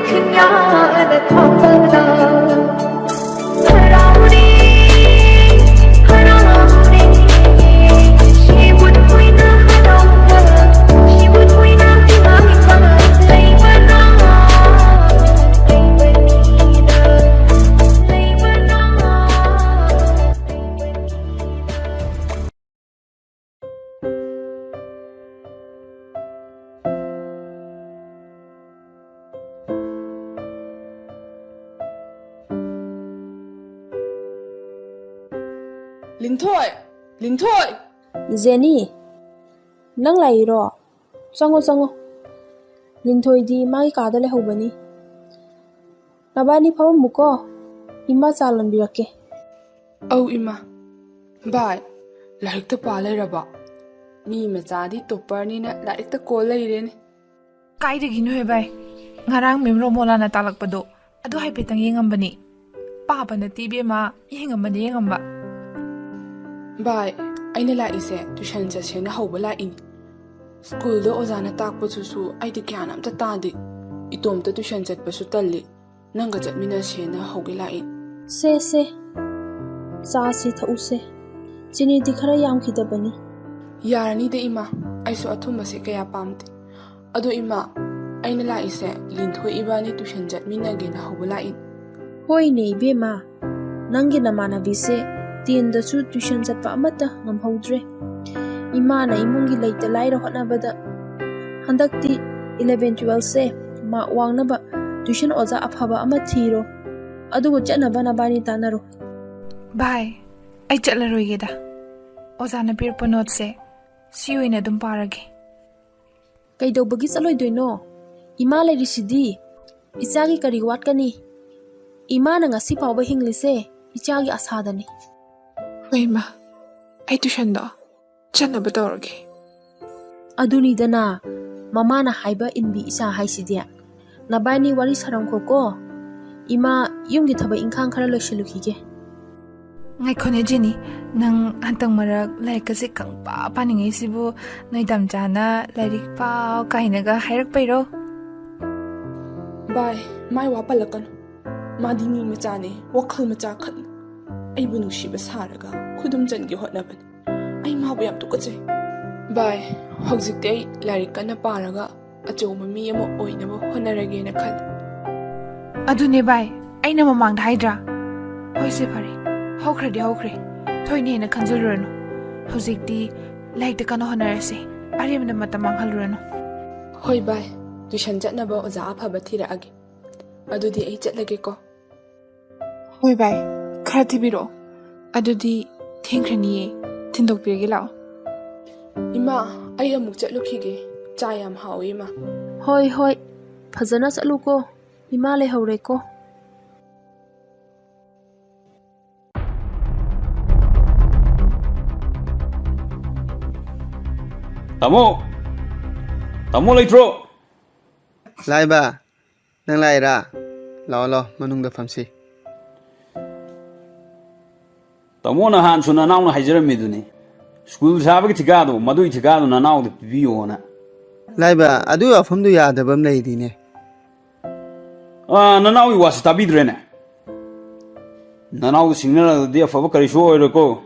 그녀의 컴퓨터 흐러우리 흐러우리 She would win a 흐러워 She would win a 희망이 가면 They were wrong They were neither They were wrong They were neither 린토이! 린토이! Jenny, nang lairo. Sango. Linthoi di magi kada le hobani. Nabani phawam muko. Ima chalan birake. Oh ima. Bai, laik ta pa lairaba. Mi machadi topper ni na laik ta ko lairene. Kaidagino he bai. Ngarang memro mola na talakpado. Adu haipetang yengambani. Papa na TV ma yengambani yengamba. Bai, aina laise tuition chasena hauba laini. School do ozana takpasusu aidi kyan amta tadi. Itomta tuition chatpasu talli. Nanga chatmina sena hauge lain. Se. Sa si thau se. Chini di khara yam khidabani. Yarani de ima, aiso athumba se kaya pamte. Ado ima, aina laise Linthoi ibani tuition chatmina ge na hauba lain. Hoi ne bema. Nangi namana bise. Tin da su tuition chatpa amata ngamhodre. Ima na imungi leita laira hotnabada. Handakti 11-12 se ma wangnaba tuition oza aphaba ama thiro. Adugo chatnaba nabani tanaro. Bai, ai chatlaroige da. Ozana pirpa note se. Siyoina dum parage. Kaidobagi chaloidoino. Ima lerisidi. Ichagi kari watkani. Ima na ngasi pawba hinglise. Ichagi asadani. Wei ma. Ai tuition do. Chana badorage. Aduni dana mama na haiba inbi isa haisidia. Nabani wari sarang ko. Ima yung githaba ingkhang khara loisilukige. Ngai khone Jenny, nang hantang marak laik kasi kang pa paningai sibu noidam jana lairik pa kainaga hairak pairo. Bai, mai wapalakan. Madi mi machane, wakhal macha khan. Ai bunu shiba saraga, khudum jangi hotnabani. Ai mabu yam tukachai. Bai, hojik te lairik kana paraga achoma mi ama oinaba honarage na khal. Adune bai, aina mamangda haidra. Hoi se pare. Hokre. Thoine na khanjalurano. Hojikti laik ta kana honarase. Aremna matamang halurano. Hoi bai, tuition chatnaba oza aphaba thiraage. Adudi ai chatlage ko. Hoi bai, khara thibiro. Adudi thengkrani thindokpirge lao. Ima, ai amuk chatlukhige. Cha yam hawi ma. Hoi. Phajana chaluko. Ima le haure ko. Tamo leitro. Laiba, nang laira. Lo, manungda famsi. Tamo na han suna naw na haijaramiduni. School sabagi tigado, madui tigado na naw de piona. Laiba, adu afamdu yadabam leidine. Na naw iwas tabidrene. Na naw signal de afaba karisho oirako.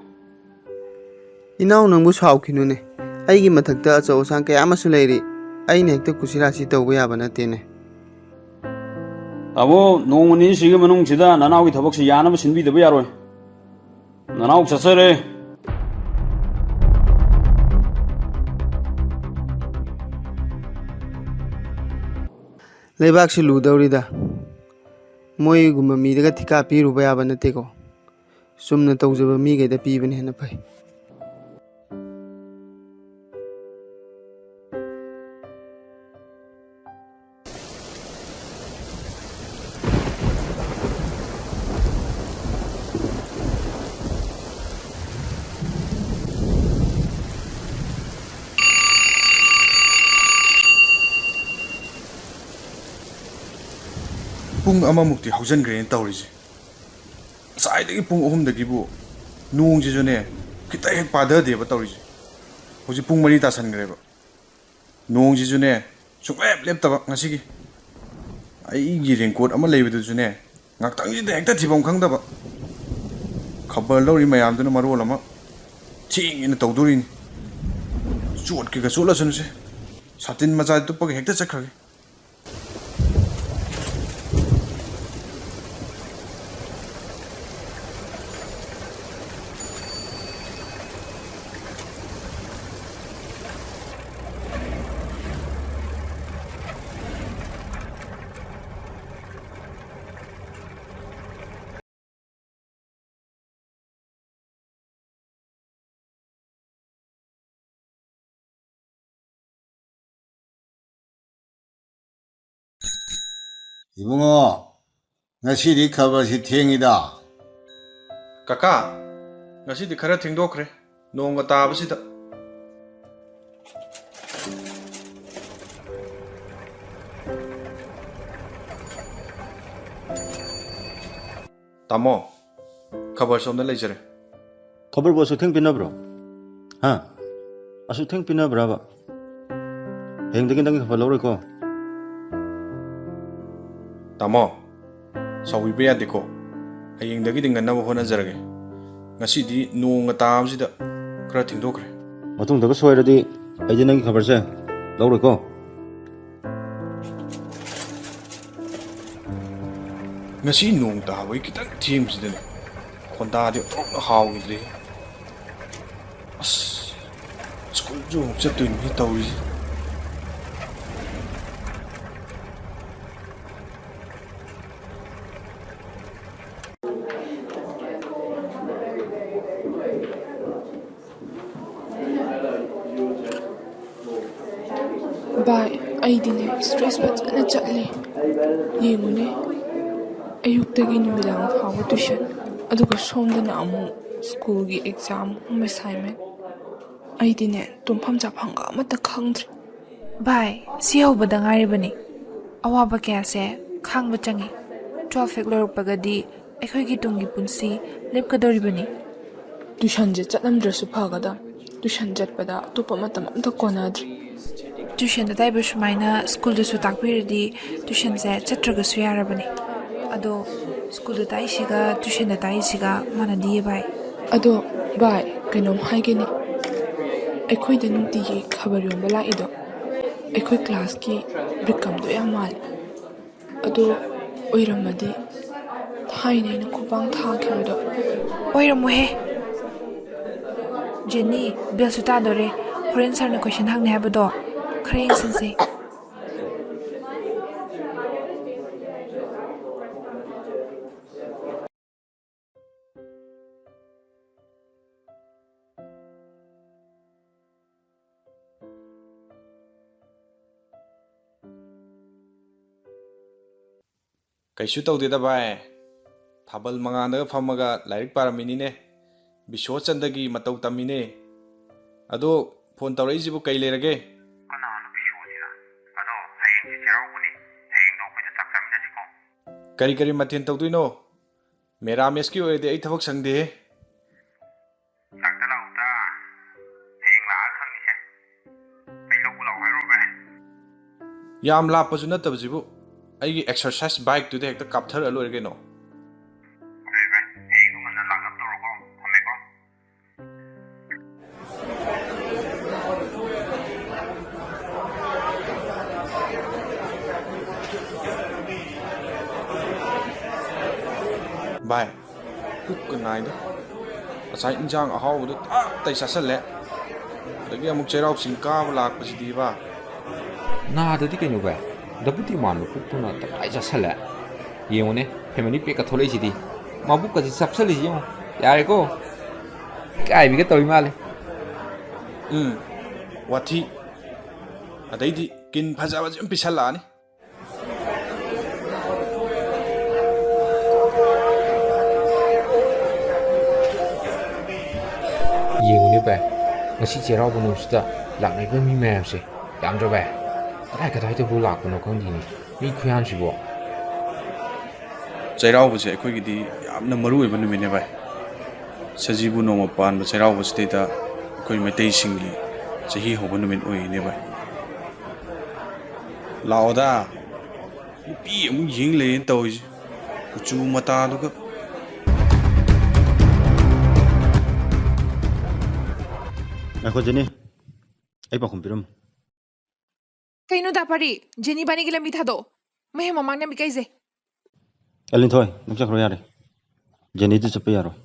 Inaw nangbu sawkinune. Aigi mathakta achau sang kaya amasu leiri. Aine hekta kusirasi tawba yaba natene. Tamo nongmani siga manung sida na naw gi thabak si yanaba sinbi daba yaroi. Na naw chasare. Leibak si ludawrida. Moi gumba midaga thika piruba yaba nateko. Sumna tawjaba migayda pibane hena pai. Pung amamukti haujangrene tawrisi saidagi pung ahumdagibu nongjijune khitai hek padadeba tawrisi hoji pung mari tasangreba nongjijune suklep leptaba ngasigi ꯑꯩꯒꯤ raincoat ꯑꯃ ꯂꯩꯕꯗꯨꯁꯨꯅꯦ ꯉꯥꯛꯇꯪꯁꯤꯗ ꯍꯦꯛꯇ ꯊꯤꯐꯝ ꯈꯪꯗꯕ ꯈꯕꯔ ꯂꯧꯔꯤ ꯃꯌꯥꯝꯗꯨꯅ ꯃꯔꯣꯜ ꯑꯃ ꯊꯦꯡꯉꯦꯅ ꯇꯧꯗꯣꯔꯤꯅꯤ ꯆꯣꯠꯀꯦꯒ ꯆꯣꯠꯂꯁꯅꯨꯁꯦ ꯁꯥꯇꯤꯟ ꯃꯆꯥ ꯇꯨꯞꯄꯒ ꯍꯦꯛꯇ ꯆꯠꯈ꯭ꯔꯒꯦ 이봉호, ngасidi khbarsi thengida. Kaka, ngasidi khara thengdokre. Nonga tabasida. Tamo, khabar somda leijare. खबर बसु थेंग पिना ब्रो हाँ असु थेंग पिना ब्राबा हेंग दगिन दगिन खबर लौरे को Tamo, sawiba yadeko. Hayengdagi dinganaba honajarage. Ngasidi nonga tabasida khara thengdokre. मतुंग दग सोयरदी आइजे नंगी खबर से लौरे को Ngasi nong tabai kitang thengsidane. Khondadi otna hawidre. As school jo chatuin hi tawri. ꯚꯥꯏ ꯑꯩꯗꯤꯅꯦ ꯁ꯭ꯇ꯭ꯔꯦꯁ ꯐꯖꯅ ꯆꯠꯂꯤ ꯌꯦꯡꯉꯨꯅꯦ ꯑꯌꯨꯛꯇꯒꯤ ꯅꯨꯃꯤꯗꯥꯡ ꯐꯥꯎꯕ ꯇꯨꯏꯁꯟ ꯑꯗꯨꯒ ꯁꯣꯝꯗꯅ ꯑꯃꯨꯛ ꯁ꯭ꯀꯨꯜꯒꯤ ꯑꯦꯛꯖꯥꯝ ꯑꯦꯁꯥꯏꯟꯃꯦꯟ ꯑꯩꯗꯤꯅꯦ ꯇꯨꯝꯐꯝ ꯆꯥꯐꯝꯒ ꯑꯃꯠꯇ ꯈꯪꯗ꯭ꯔꯦ ꯚꯥꯏ ꯁꯤ ꯍꯧꯕꯗ ꯉꯥꯏꯔꯤꯕꯅꯤ ꯑꯋꯥꯕ ꯀꯌꯥꯁꯦ ꯈꯥꯡꯕ ꯆꯪꯏ 12 ꯍꯦꯛ ꯂꯣꯏꯔꯛꯄꯒꯗꯤ ꯑꯩꯈꯣꯏꯒꯤ ꯇꯨꯡꯒꯤ ꯄꯨꯟꯁꯤ ꯂꯦꯞꯀꯗꯧꯔꯤꯕꯅꯤ ꯇꯨꯏꯁꯟꯁꯦ ꯆꯠꯂꯝꯗ꯭ꯔꯁꯨ ꯐꯒꯗꯝ ꯇꯨꯏꯁꯟ ꯆꯠꯄꯗ ꯑꯇꯣꯞꯄ ꯃꯇꯝ ꯑꯝꯇ ꯀꯣꯟꯅꯗ꯭ꯔꯤ ꯇ꯭ꯌꯨꯁꯟꯗ ꯇꯥꯏꯕ ꯁꯨꯃꯥꯏꯅ ꯁ꯭ꯀꯨꯜꯗꯁꯨ ꯇꯥꯛꯄꯤꯔꯗꯤ ꯇ꯭ꯌꯨꯁꯟꯁꯦ ꯆꯠꯇ꯭ꯔꯒꯁꯨ ꯌꯥꯔꯕꯅꯤ ꯑꯗꯣ ꯁ꯭ꯀꯨꯜꯗ ꯇꯥꯛꯏꯁꯤꯒ ꯇ꯭ꯌꯨꯁꯟꯗ ꯇꯥꯛꯏꯁꯤꯒ ꯃꯥꯟꯅꯗꯤꯌꯦ ꯚꯥꯏ ꯑꯗꯣ ꯚꯥꯏ ꯀꯩꯅꯣꯝ ꯍꯥꯏꯒꯦꯅꯦ ꯑꯩꯈꯣꯏꯗ ꯅꯨꯡꯇꯤꯒꯤ ꯈꯕꯔ ꯌꯣꯟꯕ ꯂꯥꯛꯏꯗꯣ ꯑꯩꯈꯣꯏ ꯀ꯭ꯂꯥꯁꯀꯤ ꯕꯤꯀ꯭ꯔꯝꯗꯣ ꯌꯥꯝ ꯃꯥꯜꯂꯦ ꯑꯗꯣ ꯑꯣꯏꯔꯝꯃꯗꯤ ꯊꯥꯏꯅ ꯑꯩꯅ ꯈꯨꯄꯥꯡ ꯊꯥꯈꯤꯕꯗꯣ ꯑꯣꯏꯔꯝꯃꯣꯏꯍꯦ ꯖꯦꯅꯤ ꯕꯦꯜꯁꯨ ꯇꯥꯗꯣꯔꯦ ꯍꯣꯔꯦꯟ ꯁꯥꯔꯅ ꯀꯣꯏꯁꯟ ꯍꯪꯅꯤ ꯍꯥꯏꯕꯗꯣ ꯈꯔ ꯌꯦꯡꯁꯤꯟꯁꯦ Kaisu tawdeda bai. Thabal manganda phamaga lairik paraminine. Bishochandagi matau tamine. Ado phone tawraijibu kai lerage. Kari kari mathen tawduino. Merames ki oide ai thabak sangde. Yam la pasu natabjibu. ꯑꯩꯒꯤ exercise ꯕꯥꯏꯛꯇꯨꯗ ꯍꯦꯛꯇ ꯀꯥꯞꯊꯔ ꯂꯣꯏꯔꯦ ꯀꯩꯅꯣ ꯚꯥꯏ ꯄꯨꯛꯀ ꯅꯥꯏꯗ ꯉꯁꯥꯏ ꯏꯟꯖꯥꯡ ꯑꯍꯥꯎꯕꯗꯣ ꯇꯞꯇꯩ ꯆꯥꯁꯜꯂꯦ ꯑꯗꯒꯤ ꯑꯃꯨꯛ ꯆꯩꯔꯥꯎ ꯆꯤꯡ ꯀꯥꯕ ꯂꯥꯛꯄꯁꯤꯗꯤꯕ 나한테도 그냥 왜 너부터 마음을 푹푹 놨다 빠져살래 예원에 패밀리 빼가 돌리지디 마부까지 잡살리지 야 이거 까이비가 떠이 말래 와티 아데이디 긴 파자바 좀 비살라니 예원에 봐 ngasi 제라고 놓시다 락나이가 미매야지 양저 봐 그다이도 불락고노 건디니 미 쿠얀시고 ꯆꯩꯔꯥꯎꯕꯁꯦ ꯑꯩꯈꯣꯏꯒꯤꯗꯤ ꯌꯥꯝꯅ ꯃꯔꯨꯑꯣꯏꯕ ꯅꯨꯃꯤꯠꯅꯦ ꯚꯥꯏ ꯁꯖꯤꯕꯨ ꯅꯣꯡꯃ ꯄꯥꯟꯕ ꯆꯩꯔꯥꯎꯕꯁꯤꯗꯩꯗ ꯑꯩꯈꯣꯏ ꯃꯩꯇꯩꯁꯤꯡꯒꯤ ꯆꯍꯤ ꯍꯧꯕ ꯅꯨꯃꯤꯠ ꯑꯣꯏꯔꯤꯅꯦ ꯚꯥꯏ ꯂꯥꯛꯑꯣꯗ ꯅꯨꯄꯤ ꯑꯃꯨꯛ ꯌꯦꯡ ꯂꯩꯌꯦꯅ ꯇꯧꯔꯤꯁꯦ ꯀꯨꯆꯨ ꯃꯇꯥꯗꯨꯒ ꯉꯥꯏꯈꯣ ꯖꯦꯅꯤ ꯑꯩ ꯄꯥꯎꯈꯨꯝ ꯄꯤꯔꯝꯃꯨ ꯀꯩꯅꯣ ꯗꯥꯄꯥꯔꯤ ꯖꯦꯅꯤ ꯕꯥꯅꯤꯒꯤ ꯂꯝꯕꯤ ꯊꯥꯗꯣꯛꯑꯣ ꯃꯍꯦꯝ ꯃꯃꯥꯡꯅ ꯃꯤꯀꯩꯁꯦ ꯑꯦꯂꯤꯟꯊꯣꯏ ꯅꯪ ꯆꯠꯈ꯭ꯔꯣ ꯌꯥꯔꯦ ꯖꯦꯅꯤꯗꯨ ꯆꯠꯄ ꯌꯥꯔꯣꯏ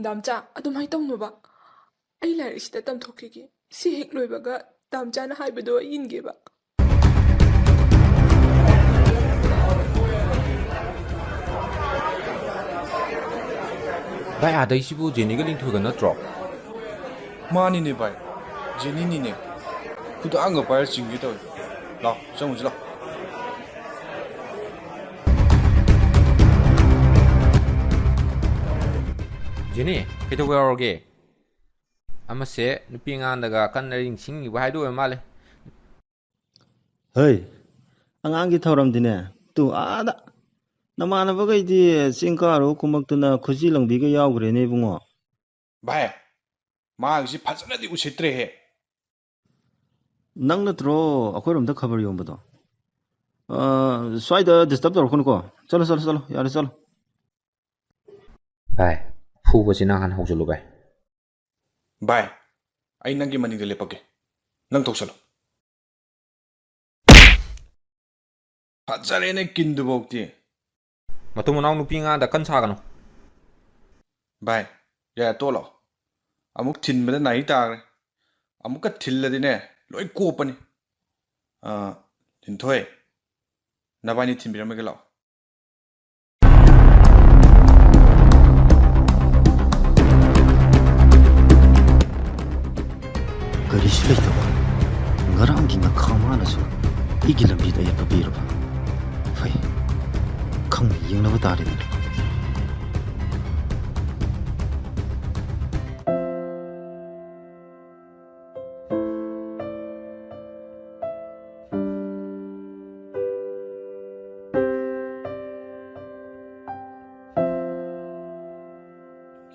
ꯗꯥꯝꯆꯥ ꯑꯗꯨꯃꯥꯏꯅ ꯇꯧꯅꯨꯕ ꯑꯩ ꯂꯥꯏꯔꯤꯛꯁꯤꯗ ꯇꯝꯊꯣꯛꯈꯤꯒꯦ ꯁꯤ ꯍꯦꯛ ꯂꯣꯏꯕꯒ ꯗꯥꯝꯆꯥꯅ ꯍꯥꯏꯕꯗꯣ ꯑꯩ ꯏꯟꯒꯦꯕ ꯚꯥꯏ ꯑꯥꯗꯩꯁꯤꯕꯨ ꯖꯦꯅꯤꯒ ꯂꯤꯡꯊꯣꯏꯒ ꯅꯠꯇ꯭ꯔꯣ? ꯃꯥꯅꯤꯅꯦ ꯚꯥꯏ ꯖꯦꯅꯤꯅꯤꯅꯦ ꯈꯨꯗꯥꯡꯒ ꯄꯥꯏꯔ ꯆꯤꯡꯒꯦ ꯇꯧꯋꯦ ꯂꯥꯎ ꯆꯪꯉꯨꯁꯤ ꯂꯥꯎ ꯖꯦꯅꯤ ꯀꯩꯗꯧꯕ ꯌꯥꯎꯔꯒꯦ? ꯑꯃꯁꯦ ꯅꯨꯄꯤ ꯑꯉꯥꯡꯗꯒ ꯀꯟꯅ ꯅꯤꯡꯁꯤꯡꯉꯤꯕ ꯍꯥꯏꯗꯣ ꯑꯣꯏꯔ ꯃꯥꯜꯂꯦ. ꯍꯩ ꯑꯉꯥꯡꯒꯤ ꯊꯧꯔꯝꯗꯤꯅꯦ ꯇꯨ ꯑꯥꯗ ꯅꯃꯥꯟꯅꯕꯈꯩꯗꯤ ꯆꯤꯡ ꯀꯥꯔꯨ ꯀꯨꯝꯃꯛꯇꯅ ꯈꯨꯖꯤ ꯂꯪꯕꯤꯒ ꯌꯥꯎꯈ꯭ꯔꯦꯅꯦ ꯏꯕꯨꯡꯉꯣ. ꯚꯥꯏ ꯃꯥꯒꯤꯁꯤ ꯐꯖꯅꯗꯤ ꯎꯁꯤꯠꯇ꯭ꯔꯦꯍꯦ. ꯅꯪ ꯅꯠꯇ꯭ꯔꯣ ꯑꯩꯈꯣꯏꯔꯣꯝꯗ ꯈꯕꯔ ꯌꯣꯟꯕꯗꯣ? ꯁ꯭ꯋꯥꯏꯗ ꯗꯤꯁꯇꯔꯕ ꯇꯧꯔꯛꯀꯅꯨꯀꯣ. ꯆꯠꯂꯣ ꯆꯠꯂꯣ ꯆꯠꯂꯣ ꯌꯥꯔꯦ ꯆꯠꯂꯣ. ꯚꯥꯏ ꯐꯨꯕꯁꯤ ꯅꯪ ꯍꯥꯟꯅ ꯍꯧꯖꯤꯜꯂꯨ ꯚꯥꯏ. ꯚꯥꯏ ꯑꯩ ꯅꯪꯒꯤ ꯃꯅꯤꯡꯗ ꯂꯦꯞꯄꯛꯀꯦ ꯅꯪ ꯇꯧꯁꯜꯂꯣ. ꯐꯖꯔꯦꯅꯦ ꯀꯤꯟꯗꯨꯐꯧꯇꯤ. ꯃꯇꯨꯡ ꯃꯅꯥꯎ ꯅꯨꯄꯤ ꯑꯉꯥꯡꯗ ꯀꯟ ꯁꯥꯒꯅꯨ. ꯚꯥꯏ ꯌꯥꯔꯦ ꯇꯣꯛꯂꯥꯛꯑꯣ. ꯑꯃꯨꯛ ꯊꯤꯟꯕꯗ ꯅꯥꯍꯤ ꯇꯥꯈ꯭ꯔꯦ. ꯑꯃꯨꯛꯀ ꯊꯤꯜꯂꯗꯤꯅꯦ ꯂꯣꯏ ꯀꯣꯞꯄꯅꯤ. ꯂꯤꯟꯊꯣꯏ ꯅꯕꯥꯏꯅꯤ ꯊꯤꯟꯕꯤꯔꯝꯃꯒꯦ ꯂꯥꯛꯑꯣ. ꯀꯔꯤꯁꯨ ꯂꯩꯇꯕ ꯉꯔꯥꯡꯒꯤ ꯉꯈꯥ ꯃꯥꯅꯁꯨ ꯑꯩꯒꯤ ꯂꯝꯕꯤꯗ ꯑꯌꯦꯠꯄ ꯄꯤꯔꯕ. ꯐꯩ ꯈꯪꯅ ꯌꯦꯡꯅꯕ ꯇꯥꯔꯦꯗꯅ.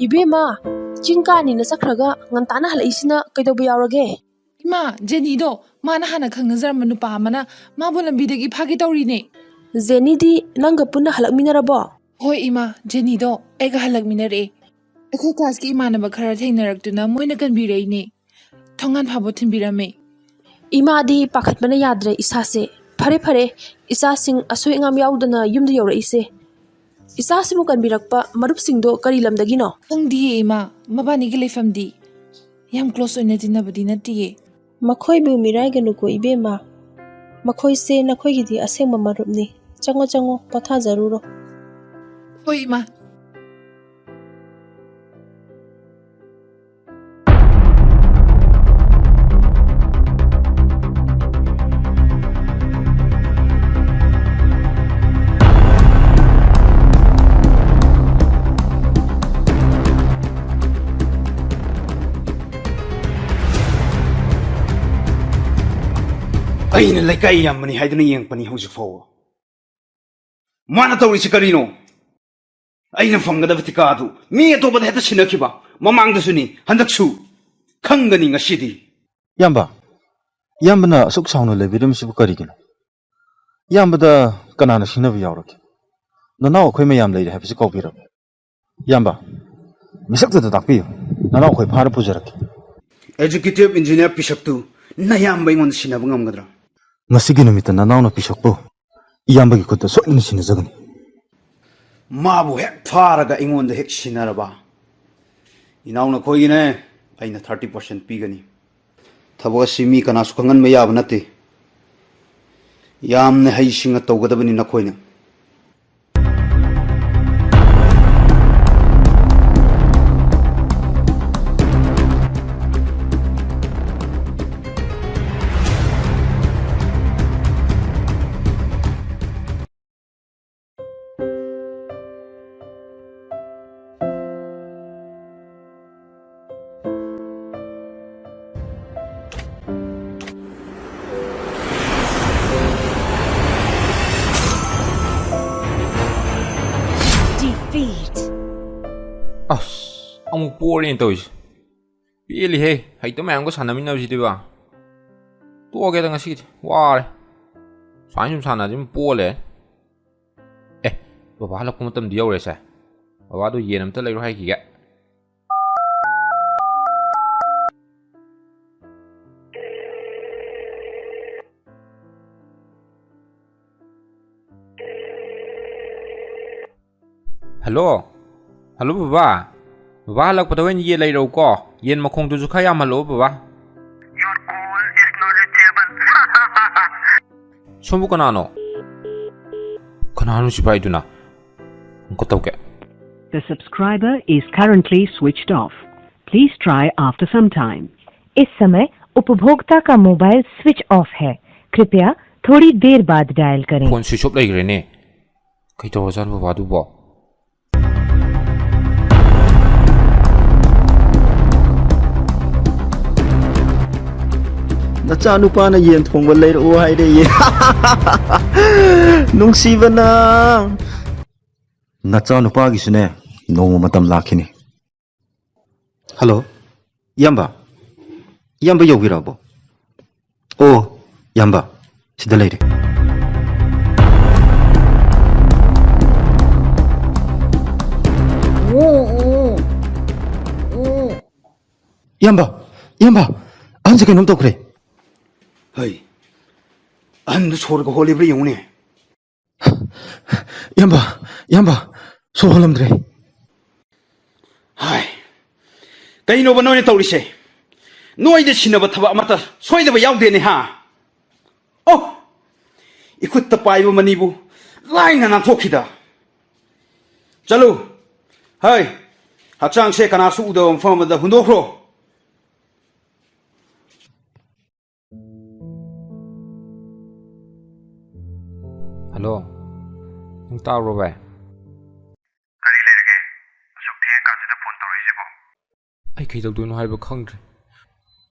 이베마 ꯆꯤꯡꯀꯥꯅꯤꯅ ꯆꯠꯈ꯭ꯔꯒ ꯉꯟꯇꯥꯅ ꯍꯜꯂꯛꯏꯁꯤꯅ ꯀꯩꯗꯧꯕ ꯌꯥꯎꯔꯒꯦ? ꯏꯃꯥ ꯖꯦꯅꯤꯗꯣ ꯃꯥꯅ ꯍꯥꯟꯅ ꯈꯪꯅꯖꯔꯝꯕ ꯅꯨꯄꯥ ꯑꯃꯅ ꯃꯥꯕꯨ ꯂꯝꯕꯤꯗꯒꯤ ꯐꯥꯒꯦ ꯇꯧꯔꯤꯅꯦ. ꯖꯦꯅꯤꯗꯤ ꯅꯪꯒ ꯄꯨꯟꯅ ꯍꯜꯂꯛꯃꯤꯟꯅꯔꯕꯣ? ꯍꯣꯏ ꯏꯃꯥ ꯖꯦꯅꯤꯗꯣ ꯑꯩꯒ ꯍꯜꯂꯛꯃꯤꯟꯅꯔꯛꯑꯦ. ꯑꯩꯈꯣꯏ ꯀ꯭ꯂꯥꯁꯀꯤ ꯏꯃꯥꯟꯅꯕ ꯈꯔ ꯊꯦꯡꯅꯔꯛꯇꯨꯅ ꯃꯣꯏꯅ ꯀꯟꯕꯤꯔꯛꯏꯅꯦ. ꯊꯣꯡꯒꯥꯟ ꯐꯥꯎꯕ ꯊꯤꯟꯕꯤꯔꯝꯃꯦ. 이마디 ꯄꯥꯈꯠꯄꯅ ꯌꯥꯗ꯭ꯔꯦ ꯏꯁꯥꯁꯦ. ꯐꯔꯦ ꯐꯔꯦ ꯏꯆꯥꯁꯤꯡ ꯑꯁꯣꯏ ꯑꯉꯥꯝ ꯌꯥꯎꯗꯅ ꯌꯨꯝꯗ ꯌꯧꯔꯛꯏꯁꯦ. ꯏꯆꯥꯁꯤꯕꯨ ꯀꯟꯕꯤꯔꯛꯄ ꯃꯔꯨꯞꯁꯤꯡꯗꯣ ꯀꯔꯤ ꯂꯝꯗꯒꯤꯅꯣ? ꯈꯪꯗꯤꯌꯦ ꯏꯃꯥ ꯃꯕꯥꯅꯤꯒꯤ ꯂꯩꯐꯝꯗꯤ ꯌꯥꯝ ꯀ꯭ꯂꯣꯁ ꯑꯣꯏꯅ ꯇꯤꯟꯅꯕꯗꯤ ꯅꯠꯇꯤꯌꯦ. ꯃꯈꯣꯏꯕꯨ ꯃꯤꯔꯥꯏꯒꯅꯨꯀꯣ ꯏꯕꯦꯝꯃ. ꯃꯈꯣꯏꯁꯦ ꯅꯈꯣꯏꯒꯤꯗꯤ ꯑꯁꯦꯡꯕ ꯃꯔꯨꯞꯅꯤ. ꯆꯪꯉꯣ ꯆꯪꯉꯣ ꯄꯣꯊꯥꯖꯔꯨꯔꯣ. ꯍꯣꯏ ꯏꯃꯥ. ꯑꯩꯅ ꯂꯩꯀꯥꯏ ꯌꯥꯝꯕꯅꯤ ꯍꯥꯏꯗꯨꯅ ꯌꯦꯡꯉꯛꯄꯅꯤ ꯍꯧꯖꯤꯛ ꯐꯥꯎꯕ. ꯃꯥꯅ ꯇꯧꯔꯤꯁꯤ ꯀꯔꯤꯅꯣ? ꯑꯩꯅ ꯐꯪꯒꯗꯕ ꯇꯤꯀꯥꯗꯨ ꯃꯤ ꯑꯇꯣꯞꯄꯗ ꯍꯦꯛꯇ ꯁꯤꯟꯅꯈꯤꯕ. ꯃꯃꯥꯡꯗꯁꯨꯅꯤ ꯍꯟꯗꯛꯁꯨ. ꯈꯪꯒꯅꯤ ꯉꯁꯤꯗꯤ. ꯏꯌꯥꯝꯕꯅ ꯑꯁꯨꯛ ꯁꯥꯎꯅ ꯂꯩꯕꯤꯔꯝꯃꯤꯁꯤꯕꯨ ꯀꯔꯤꯒꯤꯅꯣ? ꯏꯌꯥꯝꯕꯗ ꯀꯅꯥꯅ ꯁꯤꯡꯅꯕ ꯌꯥꯎꯔꯒꯦ? ꯅꯅꯥꯎ ꯑꯩꯈꯣꯏ ꯃꯌꯥꯝ ꯂꯩꯔꯦ ꯍꯥꯏꯕꯁꯤ ꯀꯥꯎꯕꯤꯔꯕ? ꯏꯌꯥꯝꯕ ꯃꯤꯁꯛꯇꯨꯗ ꯇꯥꯛꯄꯤꯌꯨ. ꯅꯅꯥꯎ ꯑꯩꯈꯣꯏ ꯐꯥꯔ ꯄꯨꯖꯔꯛꯀꯦ. ꯑꯦꯖꯨꯀꯦꯇꯤꯚ ꯏꯟꯖꯤꯅꯤꯌꯔ ꯄꯤꯁꯛꯇꯨ ꯅꯌꯥꯝꯕ ꯑꯩꯉꯣꯟꯗ ꯁꯤꯟꯅꯕ ꯉꯝꯒꯗ꯭ꯔꯥ? ꯉꯁꯤꯒꯤ ꯅꯨꯃꯤꯠꯇ ꯅꯅꯥꯎꯅ ꯄꯤꯁꯛꯄꯨ ꯏꯌꯥꯝꯕꯒꯤ ꯈꯨꯠꯇ ꯁꯣꯏꯗꯅ ꯁꯤꯟꯅꯖꯒꯅꯤ. ꯃꯥꯕꯨ ꯍꯦꯛ ꯐꯥꯔꯒ ꯑꯩꯉꯣꯟꯗ ꯍꯦꯛ ꯁꯤꯟꯅꯔꯕ ꯏꯅꯥꯎꯅ ꯈꯣꯏꯒꯤꯅꯦ ꯑꯩꯅ 30% ꯄꯤꯒꯅꯤ. ꯊꯕꯛ ꯑꯁꯤ ꯃꯤ ꯀꯅꯥꯁꯨ ꯈꯪꯍꯟꯕ ꯌꯥꯕ ꯅꯠꯇꯦ. ꯌꯥꯝꯅ ꯍꯩꯁꯤꯡꯅ ꯇꯧꯒꯗꯕꯅꯤ ꯅꯈꯣꯏꯅ. ꯑꯁ ꯑꯃꯨꯛ ꯄꯣꯔꯦꯅ ꯇꯧꯔꯤꯁꯦ. ꯄꯦꯜꯂꯤꯍꯦ ꯍꯩꯇ ꯃꯌꯥꯝꯒ ꯁꯥꯟꯅꯃꯤꯟꯅꯕꯁꯤꯗꯤꯕ. ꯇꯣꯛꯑꯒꯦꯗ ꯉꯁꯤꯒꯤꯗꯤ ꯋꯥꯔꯦ. ꯁꯨꯃꯥꯏꯅ ꯁꯨꯝ ꯁꯥꯟꯅꯔꯗꯤ ꯑꯗꯨꯝ ꯄꯣꯜꯂꯦ ꯑꯦ ꯕꯕꯥ ꯍꯜꯂꯛꯄ ꯃꯇꯝꯗꯤ ꯌꯧꯔꯦꯁꯦ ꯕꯕꯥꯗꯣ ꯌꯦꯟ ꯑꯝꯇ ꯂꯩꯔꯣ ꯍꯥꯏꯈꯤꯒꯦ ꯍꯜꯂꯣ ꯍꯜꯂꯣ ꯕꯕꯥ ꯕꯕꯥ ꯍꯜꯂꯛꯄꯗ ꯑꯣꯏꯅ ꯌꯦꯟ ꯂꯩꯔꯛꯎꯀꯣ ꯌꯦꯟ ꯃꯈꯣꯡꯗꯨꯁꯨ ꯈꯔ ꯌꯥꯝꯍꯜꯂꯛꯑꯣ ꯕꯕꯥ ꯁꯣꯝꯕꯨ ꯀꯅꯥꯅꯣ ꯀꯅꯥꯅꯣ ꯁꯤꯐꯥꯏꯗꯨꯅ ꯑꯃꯨꯛꯀ ꯇꯧꯒꯦ The subscriber is currently switched off. Please try after some time. इस समय उपभोक्ता का मोबाइल स्विच ऑफ है कृपया थोड़ी देर बाद डायल करें ꯐꯣꯟ ꯁ꯭ꯋꯤꯆ ꯑꯣꯐ ꯂꯩꯈ꯭ꯔꯦꯅꯦ ꯀꯩꯗꯧꯔꯖꯥꯠꯅꯣ ꯕꯕꯥꯗꯨꯕꯣ ꯅꯆꯥ ꯅꯨꯄꯥꯅ ꯌꯦꯟ ꯊꯣꯡꯕ ꯂꯩꯔꯛꯑꯣ ꯍꯥꯏꯔꯦꯌꯦ ꯅꯨꯡꯁꯤꯕꯅ ꯅꯆꯥ ꯅꯨꯄꯥꯒꯤꯁꯨꯅꯦ ꯅꯣꯡꯃ ꯃꯇꯝ ꯂꯥꯛꯈꯤꯅꯤ ꯍꯜꯂꯣ ꯏꯌꯥꯝꯕ ꯏꯌꯥꯝꯕ ꯌꯧꯕꯤꯔꯛꯑꯕꯣ ꯑꯣ ꯏꯌꯥꯝꯕ ꯁꯤꯗ ꯂꯩꯔꯦ ꯏꯌꯥꯝꯕ ꯏꯌꯥꯝꯕ ꯑꯍꯟꯁꯦ ꯀꯩꯅꯣꯝ ꯇꯧꯈ꯭ꯔꯦ ꯍꯩ ꯑꯍꯟꯗꯨ ꯁꯣꯔꯒ ꯍꯣꯜꯂꯤꯕ꯭ꯔꯥ ꯌꯦꯡꯉꯨꯅꯦ ꯏꯌꯥꯝꯕ ꯏꯌꯥꯝꯕ ꯁꯣꯔ ꯍꯣꯜꯂꯝꯗ꯭ꯔꯦ ꯍꯥꯏ ꯀꯩꯅꯣꯕ ꯅꯣꯏꯅ ꯇꯧꯔꯤꯁꯦ ꯅꯣꯏꯗ ꯁꯤꯟꯅꯕ ꯊꯕꯛ ꯑꯃꯠꯇ ꯁꯣꯏꯗꯕ ꯌꯥꯎꯗꯦꯅꯦ ꯍꯥ ꯑꯣ 이쿠ꯠꯇ पाइबो मनीबु लाइना नाथोखिदा चलो हाय हचांग से कनासु उदव मफमदा हुंदोखरो ꯍꯜꯂꯣ ꯅꯪ ꯇꯥꯕ꯭ꯔꯣ ꯚꯥꯏ ꯀꯔꯤ ꯂꯩꯔꯒꯦ ꯑꯁꯨꯛ ꯊꯦꯡꯉꯀꯥꯟꯁꯤꯗ ꯐꯣꯟ ꯇꯧꯔꯛꯏꯁꯤꯕꯣ ꯑꯩ ꯀꯩꯗꯧꯗꯣꯏꯅꯣ ꯍꯥꯏꯕ ꯈꯪꯗ꯭ꯔꯦ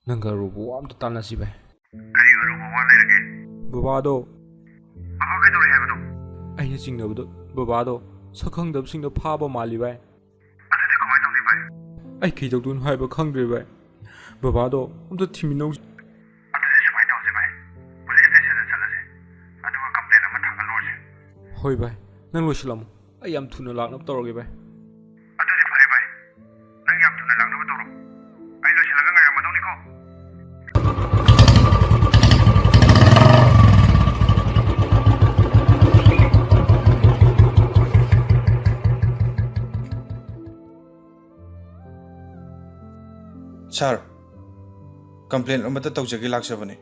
ꯅꯪꯒ ꯑꯔꯨꯕ ꯋꯥ ꯑꯝꯇ ꯇꯥꯟꯅꯁꯤ ꯚꯥꯏ ꯀꯔꯤ ꯑꯔꯨꯕ ꯋꯥ ꯂꯩꯔꯒꯦ ꯕꯕꯥꯗꯣ ꯕꯕꯥ ꯀꯩꯗꯧꯔꯦ ꯍꯥꯏꯕꯅꯣ ꯑꯩꯅ ꯆꯤꯡꯅꯕꯗꯣ ꯕꯕꯥꯗꯣ ꯁꯛꯈꯪꯗꯕꯁꯤꯡꯅ ꯐꯥꯕ ꯃꯥꯜꯂꯤ ꯚꯥꯏ ꯑꯗꯨꯗꯤ ꯀꯃꯥꯏꯅ ꯇꯧꯅꯤ ꯚꯥꯏ ꯑꯩ ꯀꯩꯗꯧꯗꯣꯏꯅꯣ ꯍꯥꯏꯕ ꯈꯪꯗ꯭ꯔꯦ ꯚꯥꯏ ꯕꯕꯥꯗꯣ ꯑꯝꯇ ꯊꯤꯃꯤꯟꯅꯧ ꯑꯗꯨꯗꯤ ꯁꯨꯃꯥꯏꯅ ꯇꯧꯁꯤ ꯚꯥꯏ ꯄꯨꯂꯤꯁ ꯁ꯭ꯇꯦꯁꯟꯗ ꯆꯠꯂꯁꯤ ꯑꯗꯨꯒ ꯀꯝꯄ꯭ꯂꯦꯟ ꯑꯃ ꯊꯥꯡꯒꯠꯂꯨꯔꯁꯤ ꯍꯣꯏ ꯚꯥꯏ ꯅꯪ ꯂꯣꯏꯁꯤꯜꯂꯝꯃꯣ ꯑꯩ ꯌꯥꯝ ꯊꯨꯅ ꯂꯥꯛꯅꯕ ꯇꯧꯔꯒꯦ ꯚꯥꯏ ꯑꯗꯨꯗꯤ ꯐꯔꯦ ꯚꯥꯏ ꯅꯪ ꯌꯥꯝ ꯊꯨꯅ ꯂꯥꯛꯅꯕ ꯇꯧꯔꯣ ꯑꯩ ꯂꯣꯏꯁꯤꯜꯂꯒ ꯉꯥꯏꯔꯝꯃꯗꯧꯅꯤꯀꯣ ꯁꯥꯔ ꯀꯝꯄ꯭ꯂꯦꯟ ꯑꯃꯇ ꯇꯧꯖꯒꯦ ꯂꯥꯛꯆꯕꯅꯤ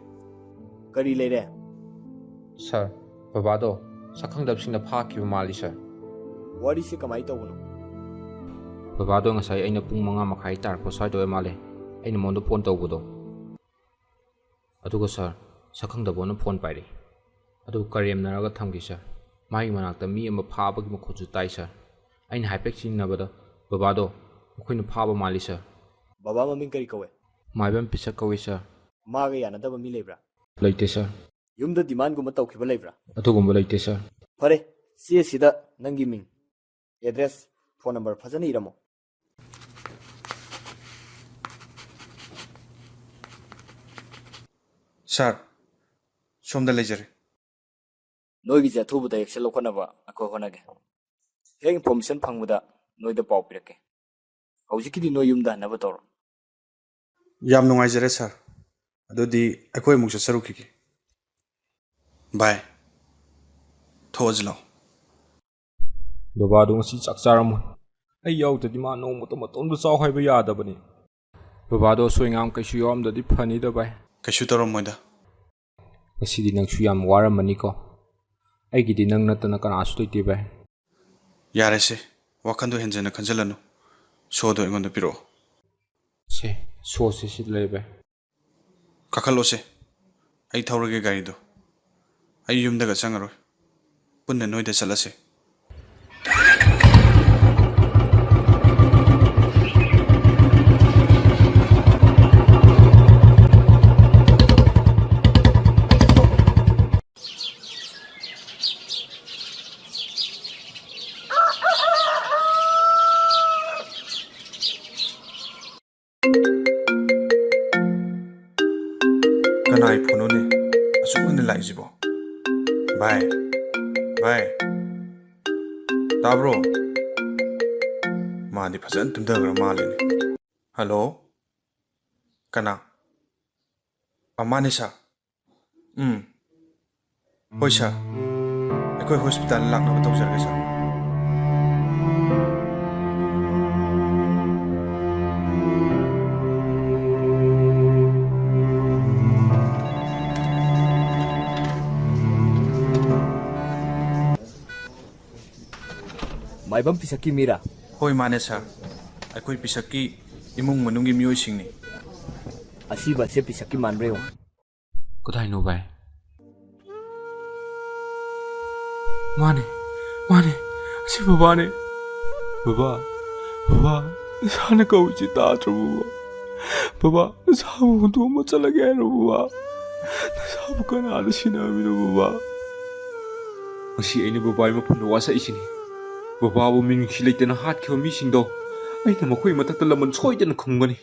ꯀꯔꯤ ꯂꯩꯔꯦ ꯁꯥꯔ ꯕꯕꯥꯗꯣ ꯁꯛꯈꯪꯗꯕꯁꯤꯡꯅ ꯐꯥꯈꯤꯕ ꯃꯥꯜꯂꯤ ꯁꯥꯔ ꯋꯥꯔꯤꯁꯤ ꯀꯃꯥꯏꯅ ꯇꯧꯕꯅꯣ ꯕꯕꯥꯗꯣ ꯉꯁꯥꯏ ꯑꯩꯅ ꯄꯨꯡ 5:30 ꯇꯥꯔꯛꯄ ꯁ꯭ꯋꯥꯏꯗ ꯑꯣꯏ ꯃꯥꯜꯂꯦ ꯑꯩꯅ ꯃꯉꯣꯟꯗ ꯐꯣꯟ ꯇꯧꯕꯗꯣ ꯑꯗꯨꯒ ꯁꯥꯔ ꯁꯛꯈꯪꯗꯕꯅ ꯐꯣꯟ ꯄꯥꯏꯔꯛꯏ ꯑꯗꯨ ꯀꯔꯦꯝꯅꯔꯒ ꯊꯝꯈꯤ ꯁꯥꯔ ꯃꯥꯒꯤ ꯃꯅꯥꯛꯇ ꯃꯤ ꯑꯃ ꯐꯥꯕꯒꯤ ꯃꯈꯣꯟꯁꯨ ꯇꯥꯏ ꯁꯥꯔ ꯑꯩꯅ ꯍꯥꯏꯐꯦꯠ ꯆꯤꯡꯅꯕꯗ ꯕꯕꯥꯗꯣ ꯃꯈꯣꯏꯅ ꯐꯥꯕ ꯃꯥꯜꯂꯤ ꯁꯥꯔ ꯕꯕꯥ ꯃꯃꯤꯡ ꯀꯔꯤ ꯀꯧꯋꯦ ꯃꯥꯏꯕꯝ ꯄꯤꯁꯛ ꯀꯧꯏ ꯁꯥꯔ ꯃꯥꯒ ꯌꯥꯅꯗꯕ ꯃꯤ ꯂꯩꯕ꯭ꯔꯥ ꯂꯩꯇꯦ ꯁꯥꯔ ꯌꯨꯝꯗ ꯗꯤꯃꯥꯟꯒꯨꯝꯕ ꯇꯧꯈꯤꯕ ꯂꯩꯕ꯭ꯔꯥ ꯑꯗꯨꯒꯨꯝꯕ ꯂꯩꯇꯦ ꯁꯥꯔ ꯐꯔꯦ ꯆꯦꯁꯤꯗ ꯅꯪꯒꯤ ꯃꯤꯡ ꯑꯦꯗ꯭ꯔꯦꯁ ꯐꯣꯟ ꯅꯝꯕꯔ ꯐꯖꯅ ꯏꯔꯝꯃꯣ ꯁꯥꯔ ꯁꯣꯝꯗ ꯂꯩꯖꯔꯦ ꯅꯣꯏꯒꯤꯁꯦ ꯑꯊꯨꯕꯗ ꯑꯦꯛꯁꯟ ꯂꯧꯈꯠꯅꯕ ꯑꯩꯈꯣꯏ ꯍꯣꯠꯅꯒꯦ ꯍꯦꯛ ꯏꯟꯐꯣꯔꯃꯦꯁꯟ ꯐꯪꯕꯗ ꯅꯣꯏꯗ ꯄꯥꯎ ꯄꯤꯔꯛꯀꯦ ꯍꯧꯖꯤꯛꯀꯤꯗꯤ ꯅꯣꯏ ꯌꯨꯝꯗ ꯍꯟꯅꯕ ꯇꯧꯔꯣ ꯌꯥꯝ ꯅꯨꯡꯉꯥꯏꯖꯔꯦ ꯁꯥꯔ ꯑꯗꯨꯗꯤ ꯑꯩꯈꯣꯏ ꯑꯃꯨꯛ ꯆꯠꯆꯔꯨꯈꯤꯒꯦ ꯕꯥꯏ ꯊꯣꯛꯑꯁꯤ ꯂꯥꯛꯑꯣ ꯕꯕꯥꯗꯣ ꯉꯁꯤ ꯆꯥꯛ ꯆꯥꯔꯝꯃꯣꯏ ꯑꯩ ꯌꯥꯎꯗ꯭ꯔꯗꯤ ꯃꯥ ꯅꯣꯡꯃꯇ ꯃꯇꯣꯝꯗ ꯆꯥꯎ ꯍꯥꯏꯕ ꯌꯥꯗꯕꯅꯤ ꯕꯕꯥꯗꯣ ꯑꯁꯣꯏꯉꯥꯝ ꯀꯩꯁꯨ ꯌꯥꯎꯔꯝꯗ꯭ꯔꯗꯤ ꯐꯅꯤꯗ ꯚꯥꯏ ꯀꯩꯁꯨ ꯇꯧꯔꯝꯃꯣꯏꯗ ꯉꯁꯤꯗꯤ ꯅꯪꯁꯨ ꯌꯥꯝ ꯋꯥꯔꯝꯃꯅꯤꯀꯣ ꯑꯩꯒꯤꯗꯤ ꯅꯪ ꯅꯠꯇꯅ ꯀꯅꯥꯁꯨ ꯂꯩꯇꯦ ꯚꯥꯏ ꯌꯥꯔꯦꯁꯦ ꯋꯥꯈꯟꯗꯣ ꯍꯦꯟꯖꯟꯅ ꯈꯟꯖꯜꯂꯅꯨ ꯁꯣꯗꯣ ꯑꯩꯉꯣꯟꯗ ꯄꯤꯔꯛꯑꯣ ꯁꯦ ꯁꯣꯁꯦ ꯁꯤꯗ ꯂꯩ ꯚꯥꯏ ꯀꯥꯈꯠꯂꯣꯁꯦ ꯑꯩ ꯊꯧꯔꯒꯦ ꯒꯥꯔꯤꯗꯣ ꯑꯩ ꯌꯨꯝꯗꯒ ꯆꯪꯉꯔꯣꯏ ꯄꯨꯟꯅ ꯅꯣꯏꯗ ꯆꯠꯂꯁꯦ ꯀꯅꯥꯏ ꯐꯣꯟꯅꯣꯅꯦ ꯑꯁꯨꯛ ꯉꯟꯅ ꯂꯥꯛꯏꯁꯤꯕꯣ ꯚꯥꯏ ꯚꯥꯏ ꯇꯥꯕ꯭ꯔꯣ ꯃꯥꯗꯤ ꯐꯖꯅ ꯇꯨꯝꯊꯈ꯭ꯔ ꯃꯥꯜꯂꯤꯅꯦ ꯍꯜꯂꯣ ꯀꯅꯥ ꯃꯥꯅꯦ ꯁꯥꯔ ꯍꯣꯏ ꯁꯥꯔ ꯑꯩꯈꯣꯏ ꯍꯣꯁꯄꯤꯇꯥꯜ ꯂꯥꯛꯅꯕ ꯇꯧꯖꯔꯒꯦ ꯁꯥꯔ ꯃꯥꯏꯕꯝ ꯄꯤꯁꯛꯀꯤ ꯃꯤꯔꯥ? ꯍꯣꯏ ꯃꯥꯅꯦ ꯁꯥꯔ ꯑꯩꯈꯣꯏ ꯄꯤꯁꯛꯀꯤ ꯏꯃꯨꯡ ꯃꯅꯨꯡꯒꯤ ꯃꯤꯑꯣꯏꯁꯤꯡꯅꯤ ꯑꯁꯤꯕ ꯑꯁꯤ ꯄꯤꯁꯛꯀꯤ ꯃꯥꯟꯕ꯭ꯔꯥ ꯌꯦꯡꯉꯨ. ꯀꯗꯥꯏꯅꯣ ꯚꯥꯏ? ꯃꯥꯅꯦ ꯃꯥꯅꯦ ꯑꯁꯤ ꯕꯕꯥꯅꯦ. ꯕꯕꯥ ꯕꯕꯥ ꯅꯁꯥꯅ ꯀꯧꯏꯁꯤ ꯇꯥꯗ꯭ꯔꯣ? ꯕꯕꯥ ꯅꯁꯥꯕꯨ ꯍꯨꯟꯗꯣꯛꯑꯝꯃ ꯆꯠꯂꯒꯦ ꯍꯥꯏꯔꯣ ꯕꯕꯥ? ꯅꯁꯥꯕꯨ ꯀꯅꯥꯅ ꯁꯤꯟꯅꯕꯤꯅꯣ ꯕꯕꯥ? ꯉꯁꯤ ꯑꯩꯅ ꯕꯕꯥꯒꯤ ꯃꯐꯝꯗ ꯋꯥꯁꯛꯏꯁꯤꯅꯤ. ꯕꯕꯥꯕꯨ ꯃꯤꯅꯨꯡꯁꯤ ꯂꯩꯇꯅ ꯍꯥꯠꯈꯤꯕ ꯃꯤꯁꯤꯡꯗꯣ ꯑꯩꯅ ꯃꯈꯣꯏ ꯃꯊꯛꯇ ꯂꯃꯟ ꯁꯣꯏꯗꯅ ꯈꯨꯝꯒꯅꯤ.